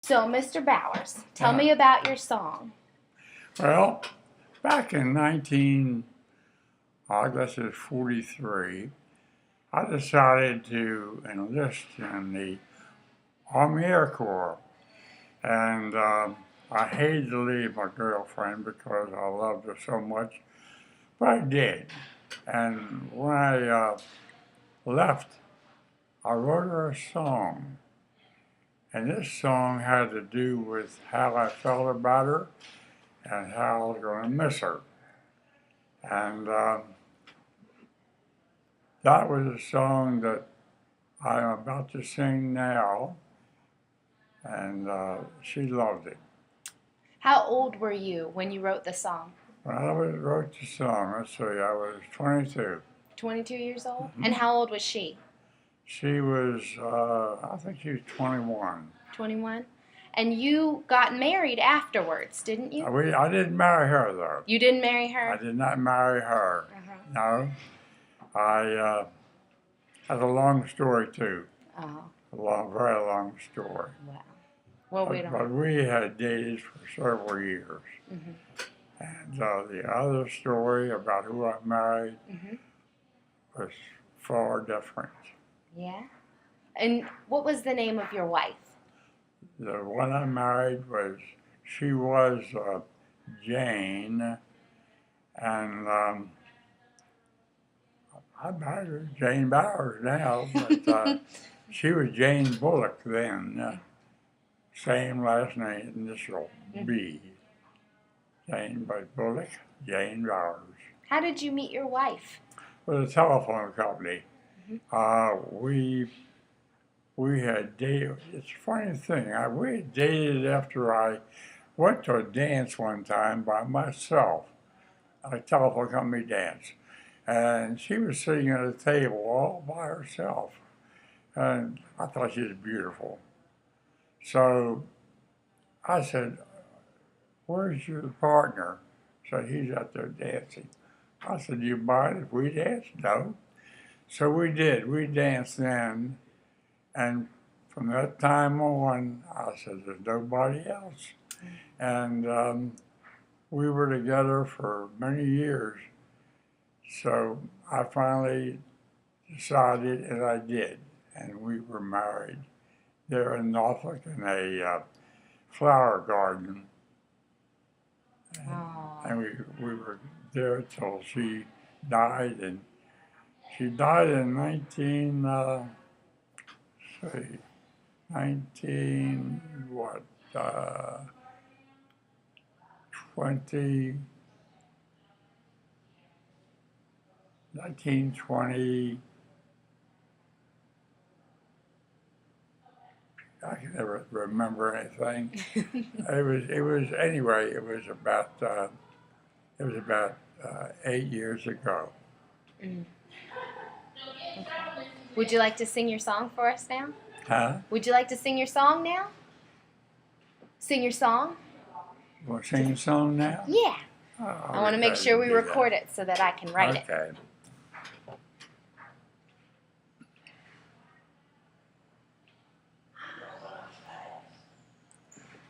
So, Mr. Bowers, tell me about your song. Well, back in 19, I guess it's 43, I decided to enlist in the Army Air Corps. And I hated to leave my girlfriend because I loved her so much, but I did. And when I left, I wrote her a song. And this song had to do with how I felt about her and how I was going to miss her. And that was a song that I'm about to sing now, and she loved it. How old were you when you wrote the song? When I wrote the song, let's see, I was 22. 22 years old? And how old was she? She was, I think she was 21. 21? And you got married afterwards, didn't you? I didn't marry her, though. You didn't marry her? I did not marry her. No. I had a long story, too. Oh, Very long story. wow. Well, we But don't. we had dated for several years. And the other story about who I married was far different. Yeah? And what was the name of your wife? The one I married she was Jane, and I married her, Jane Bowers now, but she was Jane Bullock then. Same last name, initial B. Jane Bullock, Jane Bowers. How did you meet your wife? With a telephone company. We had dated. It's a funny thing. We had dated after I went to a dance one time by myself, a telephone company dance, and she was sitting at a table all by herself, and I thought she was beautiful. So I said, "Where's your partner?" So he's out there dancing. I said, "Do you mind if we dance?" No. So we did. We danced then. And from that time on, I said, "There's nobody else." And we were together for many years. So I finally decided, and I did. And we were married there in Norfolk in a flower garden. And we were there till she died. And she died in 19, what, 20, 1920, I can never remember anything. Anyway, it was about 8 years ago. Would you like to sing your song for us now? Huh? Would you like to sing your song now? Sing your song? You want to sing a song now? Yeah. Oh, I want to make sure we record it so that I can write it. Okay.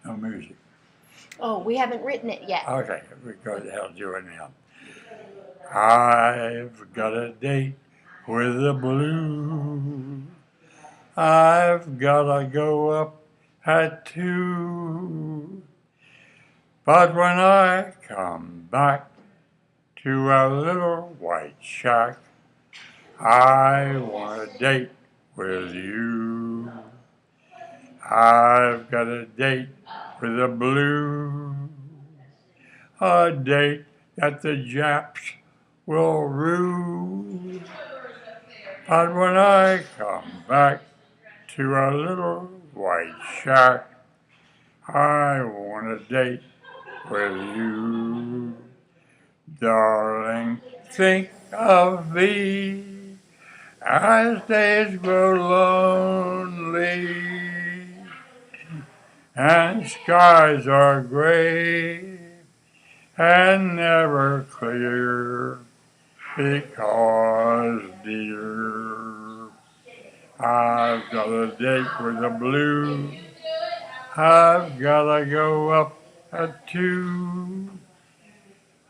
No music. Oh, we haven't written it yet. Okay, we go to hell do it now. I've got a date with the blues. I've gotta go up at 2. But when I come back to our little white shack, I want a date with you. I've got a date with the blues, a date that the Japs will rue. But when I come back to our little white shack, I want a date with you. Darling, think of me as days grow lonely and skies are gray and never clear, because, dear, I've got a date with the blues. I've gotta go up at 2.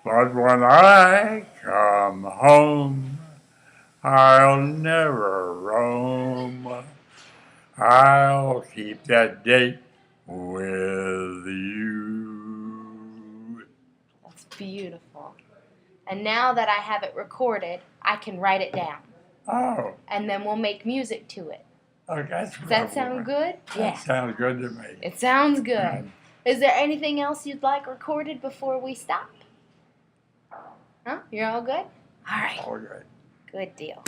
But when I come home, I'll never roam. I'll keep that date with you. That's beautiful. And now that I have it recorded, I can write it down. Oh, And then we'll make music to it. okay, that's Does that sound good? That sounds good to me. It sounds good. Is there anything else you'd like recorded before we stop? Huh? You're all good? All right. All good. Good deal.